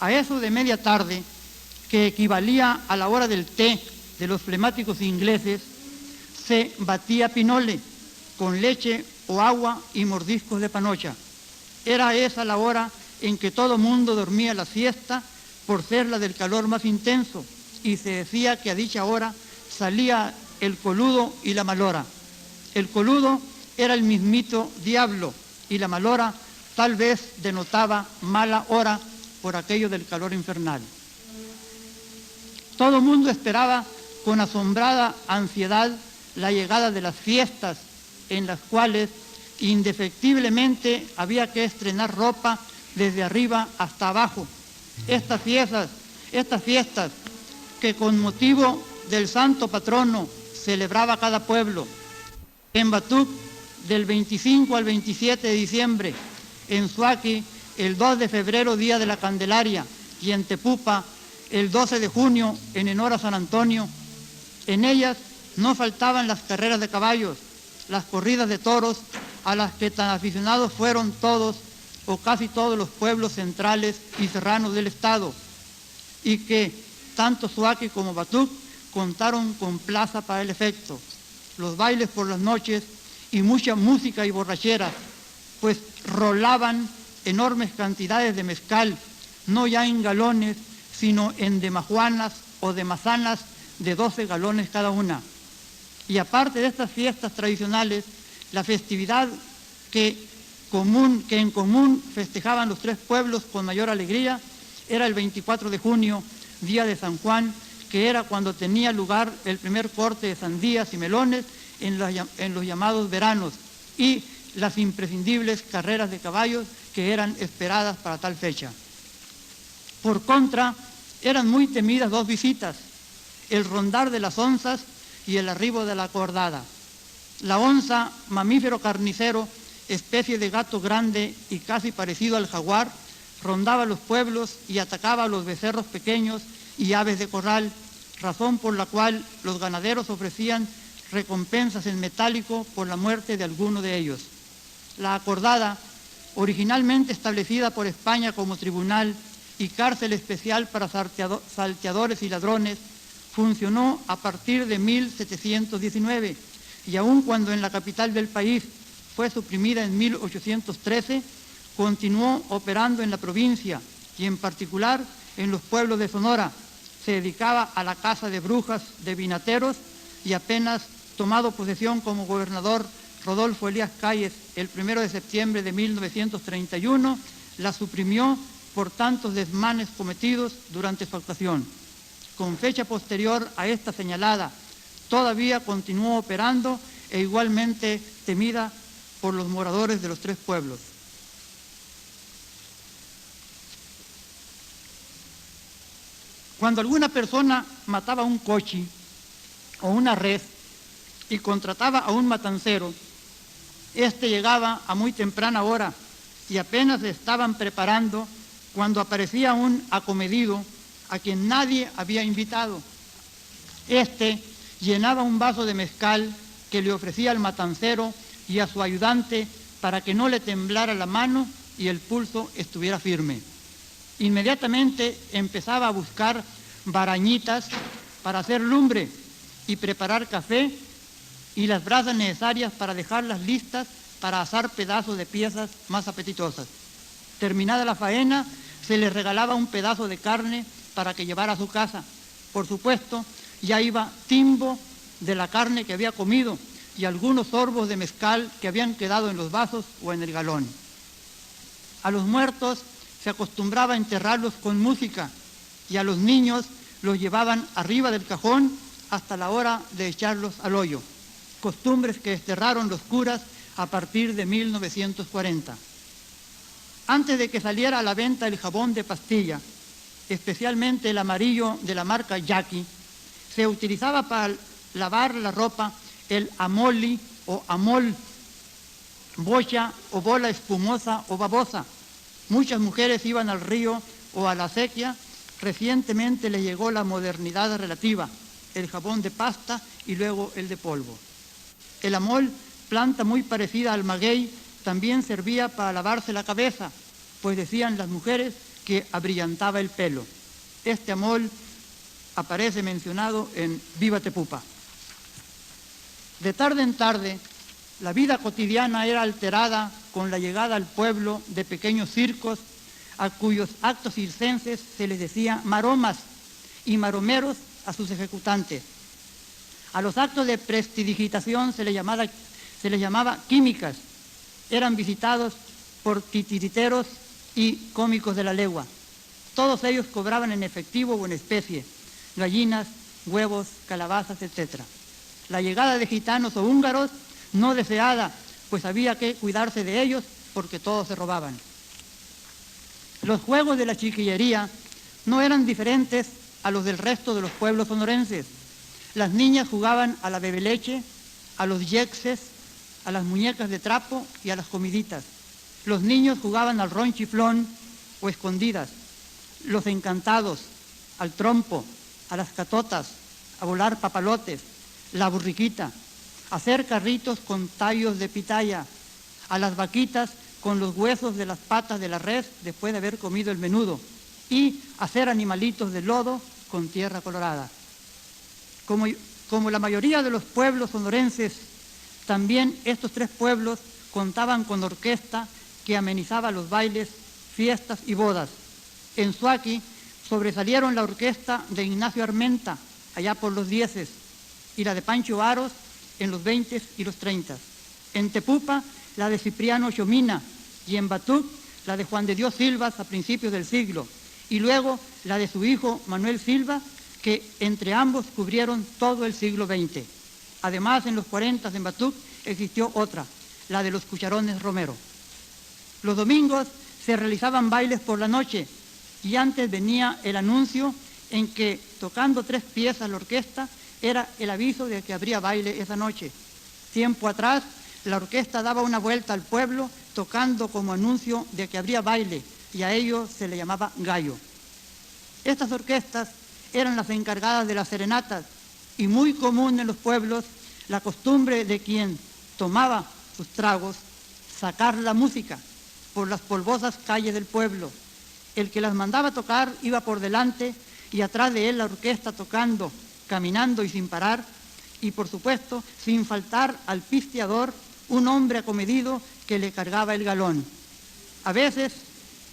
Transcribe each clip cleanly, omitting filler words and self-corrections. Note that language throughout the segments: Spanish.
A eso de media tarde, que equivalía a la hora del té de los flemáticos ingleses, se batía pinole con leche o agua y mordiscos de panocha. Era esa la hora en que todo mundo dormía la siesta por ser la del calor más intenso, y se decía que a dicha hora salía el coludo y la malora. El coludo era el mismito diablo y la malora tal vez denotaba mala hora por aquello del calor infernal. Todo el mundo esperaba con asombrada ansiedad la llegada de las fiestas, en las cuales indefectiblemente había que estrenar ropa desde arriba hasta abajo. Estas fiestas que con motivo del santo patrono celebraba cada pueblo. En Batuc, del 25 al 27 de diciembre, en Suaqui, el 2 de febrero, Día de la Candelaria, y en Tepupa, el 12 de junio, en honor a San Antonio. En ellas no faltaban las carreras de caballos, las corridas de toros, a las que tan aficionados fueron todos o casi todos los pueblos centrales y serranos del estado, y que tanto Suaqui como Batuc contaron con plaza para el efecto. Los bailes por las noches y mucha música y borrachera, pues rolaban enormes cantidades de mezcal, no ya en galones, sino en demajuanas o demazanas de 12 galones cada una. Y aparte de estas fiestas tradicionales, la festividad que en común festejaban los tres pueblos con mayor alegría era el 24 de junio, Día de San Juan, que era cuando tenía lugar el primer corte de sandías y melones en los llamados veranos, y las imprescindibles carreras de caballos que eran esperadas para tal fecha. Por contra, eran muy temidas dos visitas: el rondar de las onzas y el arribo de la cordada. La onza, mamífero carnicero, especie de gato grande y casi parecido al jaguar, rondaba los pueblos y atacaba a los becerros pequeños y aves de corral, razón por la cual los ganaderos ofrecían recompensas en metálico por la muerte de alguno de ellos. La acordada, originalmente establecida por España como tribunal y cárcel especial para salteadores y ladrones, funcionó a partir de 1719, y aun cuando en la capital del país fue suprimida en 1813, continuó operando en la provincia y en particular en los pueblos de Sonora. Se dedicaba a la caza de brujas de vinateros, y apenas tomado posesión como gobernador Rodolfo Elías Calles el 1 de septiembre de 1931, la suprimió por tantos desmanes cometidos durante su actuación. Con fecha posterior a esta señalada, todavía continuó operando e igualmente temida por los moradores de los tres pueblos. Cuando alguna persona mataba un cochi o una res y contrataba a un matancero, este llegaba a muy temprana hora y apenas se estaban preparando cuando aparecía un acomedido a quien nadie había invitado. Este llenaba un vaso de mezcal que le ofrecía al matancero y a su ayudante para que no le temblara la mano y el pulso estuviera firme. Inmediatamente empezaba a buscar barañitas para hacer lumbre y preparar café y las brasas necesarias para dejarlas listas para asar pedazos de piezas más apetitosas. Terminada la faena, se le regalaba un pedazo de carne para que llevara a su casa. Por supuesto, ya iba timbo de la carne que había comido y algunos sorbos de mezcal que habían quedado en los vasos o en el galón. A los muertos se acostumbraba a enterrarlos con música, y a los niños los llevaban arriba del cajón hasta la hora de echarlos al hoyo, costumbres que desterraron los curas a partir de 1940. Antes de que saliera a la venta el jabón de pastilla, especialmente el amarillo de la marca Jackie, se utilizaba para lavar la ropa el amoli o amol, bocha o bola espumosa o babosa. Muchas mujeres iban al río o a la acequia. Recientemente le llegó la modernidad relativa, el jabón de pasta y luego el de polvo. El amol, planta muy parecida al maguey, también servía para lavarse la cabeza, pues decían las mujeres que abrillantaba el pelo. Este amor aparece mencionado en Viva Tepupa. De tarde en tarde, la vida cotidiana era alterada con la llegada al pueblo de pequeños circos a cuyos actos circenses se les decía maromas y maromeros a sus ejecutantes. A los actos de prestidigitación se les llamaba químicas. Eran visitados por titiriteros y cómicos de la legua. Todos ellos cobraban en efectivo o en especie, gallinas, huevos, calabazas, etc. La llegada de gitanos o húngaros no deseada, pues había que cuidarse de ellos porque todos se robaban. Los juegos de la chiquillería no eran diferentes a los del resto de los pueblos sonorenses. Las niñas jugaban a la bebeleche, a los yexes, a las muñecas de trapo y a las comiditas. Los niños jugaban al ron chiflón o escondidas. Los encantados, al trompo, a las catotas, a volar papalotes, la burriquita, a hacer carritos con tallos de pitaya, a las vaquitas con los huesos de las patas de la res después de haber comido el menudo, y hacer animalitos de lodo con tierra colorada. Como la mayoría de los pueblos sonorenses, también estos tres pueblos contaban con orquesta que amenizaba los bailes, fiestas y bodas. En Suaqui sobresalieron la orquesta de Ignacio Armenta, allá por los 10, y la de Pancho Aros en los 20 y los 30. En Tepupa, la de Cipriano Xomina, y en Batuc, la de Juan de Dios Silvas a principios del siglo, y luego la de su hijo Manuel Silva, que entre ambos cubrieron todo el siglo XX. Además, en los 40 en Batuc existió otra, la de los Cucharones Romero. Los domingos se realizaban bailes por la noche, y antes venía el anuncio en que, tocando 3 piezas la orquesta, era el aviso de que habría baile esa noche. Tiempo atrás, la orquesta daba una vuelta al pueblo tocando como anuncio de que habría baile, y a ello se le llamaba gallo. Estas orquestas eran las encargadas de las serenatas, y muy común en los pueblos la costumbre de quien tomaba sus tragos sacar la música por las polvosas calles del pueblo. El que las mandaba tocar iba por delante y atrás de él la orquesta tocando, caminando y sin parar, y por supuesto sin faltar al pisteador un hombre acomedido que le cargaba el galón. A veces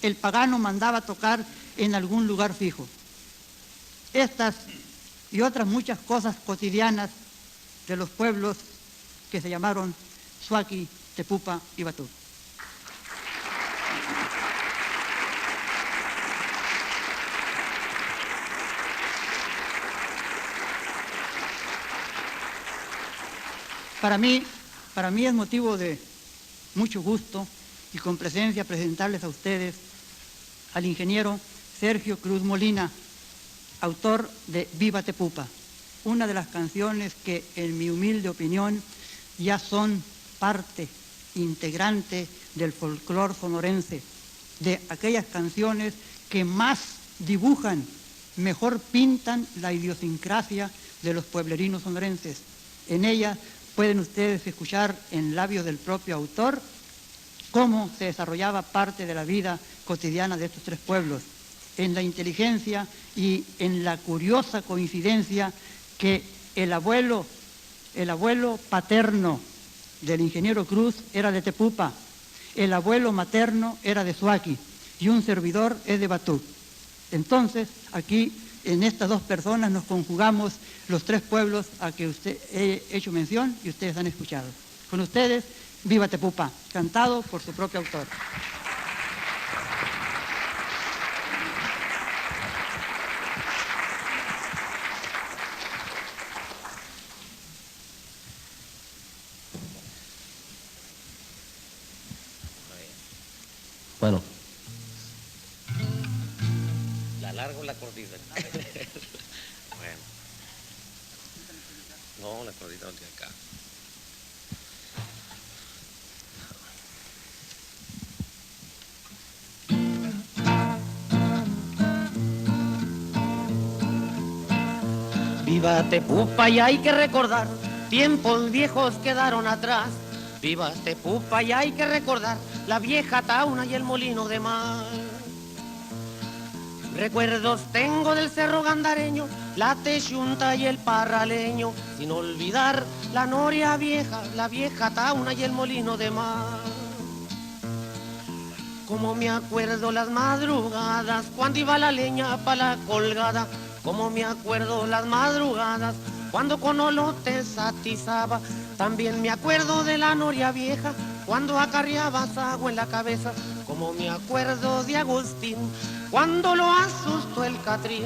el pagano mandaba tocar en algún lugar fijo. Estas y otras muchas cosas cotidianas de los pueblos que se llamaron Suaqui, Tepupa y Batuc. Para mí es motivo de mucho gusto y complacencia presentarles a ustedes al ingeniero Sergio Cruz Molina, autor de Viva Tepupa, una de las canciones que, en mi humilde opinión, ya son parte integrante del folclore sonorense, de aquellas canciones que más dibujan, mejor pintan la idiosincrasia de los pueblerinos sonorenses. En ellas pueden ustedes escuchar en labios del propio autor cómo se desarrollaba parte de la vida cotidiana de estos 3 pueblos, en la inteligencia y en la curiosa coincidencia que el abuelo paterno del ingeniero Cruz era de Tepupa, el abuelo materno era de Suaqui y un servidor es de Batuc. Entonces, aquí en estas 2 personas nos conjugamos los 3 pueblos a que he hecho mención y ustedes han escuchado. Con ustedes, Viva Tepupa, cantado por su propio autor. Bueno, la largo o la cortita. Bueno, no, la cortita no tiene acá. Viva Tepupa y hay que recordar, tiempos viejos quedaron atrás. Viva Tepupa y hay que recordar la vieja tauna y el molino de mar. Recuerdos tengo del cerro gandareño, la techunta y el parraleño, sin olvidar la noria vieja, la vieja tauna y el molino de mar. Como me acuerdo las madrugadas, cuando iba la leña pa' la colgada. Como me acuerdo las madrugadas, cuando con olotes atizaba. También me acuerdo de la noria vieja, cuando acarreabas agua en la cabeza. Como me acuerdo de Agustín, cuando lo asustó el Catrín.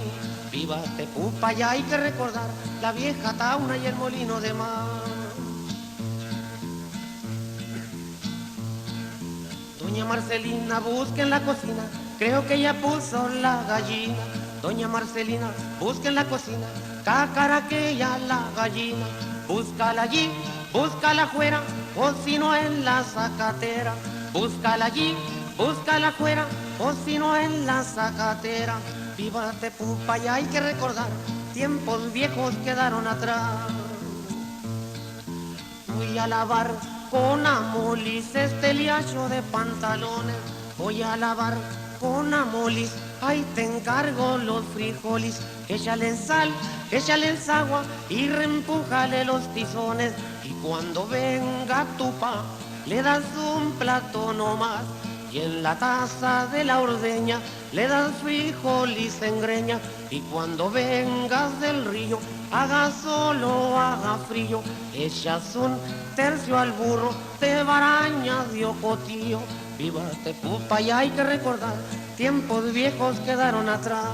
Viva Tepupa, ya hay que recordar la vieja tauna y el molino de mar. Doña Marcelina busca en la cocina, creo que ella puso la gallina. Doña Marcelina busca en la cocina, cacaraquea la gallina. Búscala allí, búscala afuera, o si no en la zacatera. Búscala allí, búscala afuera, o si no en la zacatera. Viva Tepupa, ya hay que recordar, tiempos viejos quedaron atrás. Voy a lavar con amolis este liacho de pantalones. Voy a lavar con amolis, ahí te encargo los frijoles. Échale sal, échale agua y reempújale los tizones. Y cuando venga tu pa, le das un plato nomás. Y en la taza de la ordeña le das frijol y se engreña. Y cuando vengas del río, haga solo, haga frío, echas un tercio al burro, te barañas de ocotillo. Viva Tepupa, y hay que recordar, tiempos viejos quedaron atrás.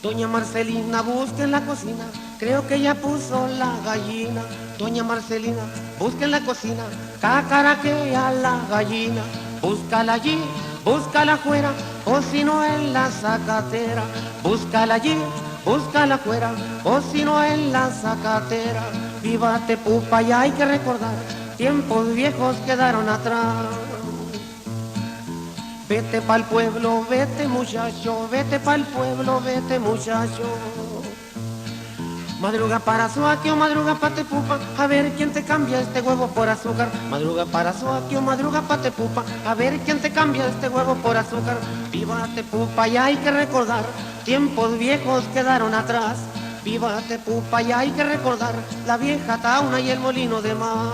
Doña Marcelina busca en la cocina, creo que ella puso la gallina. Doña Marcelina busca en la cocina, cacaraquea la gallina. Búscala allí, búscala afuera, o si no en la zacatera. Búscala allí, búscala afuera, o si no en la zacatera. Viva Tepupa, y hay que recordar, tiempos viejos quedaron atrás. Vete pa'l pueblo, vete muchacho, vete pa'l pueblo, vete muchacho. Madruga para Suaquio, madruga pa' Tepupa, a ver quién te cambia este huevo por azúcar. Madruga para Suaquio, madruga pa' Tepupa, a ver quién te cambia este huevo por azúcar. Viva Tepupa, y hay que recordar, tiempos viejos quedaron atrás. Viva Tepupa, y hay que recordar la vieja tauna y el molino de mar.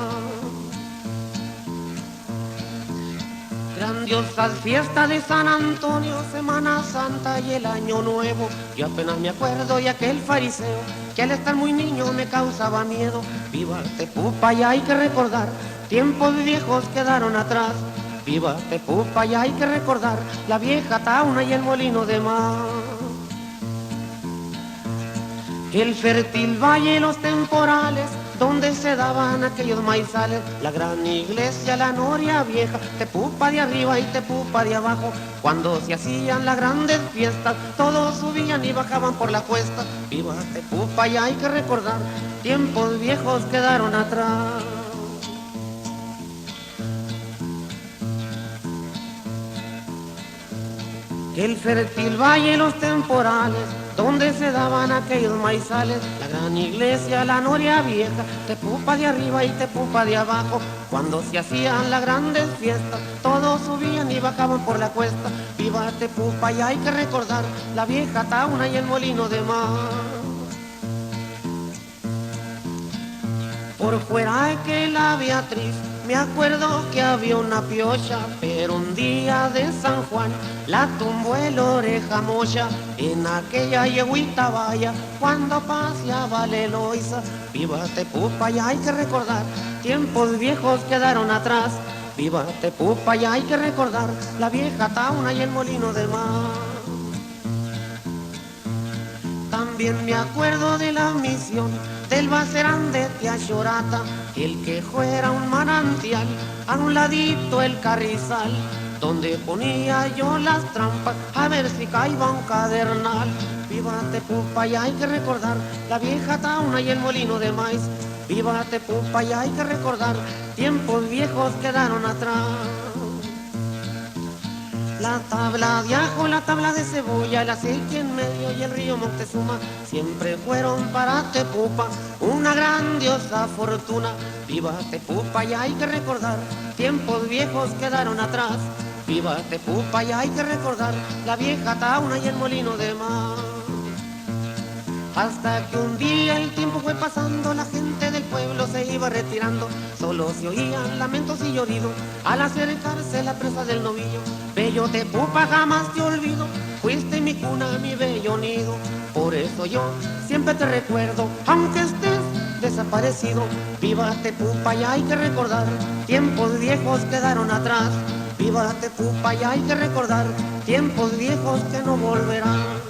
Grandiosas fiestas de San Antonio, Semana Santa y el Año Nuevo. Yo apenas me acuerdo de aquel fariseo que al estar muy niño me causaba miedo. Viva Tepupa, y hay que recordar, tiempos viejos quedaron atrás. Viva Tepupa, y hay que recordar la vieja tauna y el molino de mar. El fértil valle y los temporales, donde se daban aquellos maizales, la gran iglesia, la noria vieja, Tepupa de arriba y Tepupa de abajo. Cuando se hacían las grandes fiestas, todos subían y bajaban por la cuesta. Viva Tepupa, y hay que recordar, tiempos viejos quedaron atrás. El fértil valle y los temporales, donde se daban aquellos maizales, la gran iglesia, la noria vieja, Tepupa de arriba y Tepupa de abajo. Cuando se hacían las grandes fiestas, todos subían y bajaban por la cuesta. Viva Tepupa, y hay que recordar la vieja tauna y el molino de mar. Por fuera de que la Beatriz, me acuerdo que había una piocha, pero un día de San Juan la tumbó el oreja mocha. En aquella yeguita vaya, cuando paseaba la Eloisa. Viva Tepupa, y hay que recordar, tiempos viejos quedaron atrás. Viva Tepupa, y hay que recordar la vieja tauna y el molino de mar. También me acuerdo de la misión del Bacerán de Tiachorata, el quejo era un manantial, a un ladito el carrizal, donde ponía yo las trampas a ver si caía un cadernal. Viva Tepupa, y hay que recordar la vieja tauna y el molino de maíz. Viva Tepupa, y hay que recordar, tiempos viejos quedaron atrás. La tabla de ajo, la tabla de cebolla, el aceite en medio y el río Moctezuma siempre fueron para Tepupa una grandiosa fortuna. Viva Tepupa, y hay que recordar, tiempos viejos quedaron atrás. Viva Tepupa, y hay que recordar la vieja Tauna y el molino de mar. Hasta que un día el tiempo fue pasando, la gente del pueblo se iba retirando, solo se oían lamentos y lloridos al acercarse la presa del novillo. Bello Tepupa, jamás te olvido, fuiste mi cuna, mi bello nido. Por eso yo siempre te recuerdo, aunque estés desaparecido. Viva Tepupa, y hay que recordar, tiempos viejos quedaron atrás. Viva Tepupa, y hay que recordar, tiempos viejos que no volverán.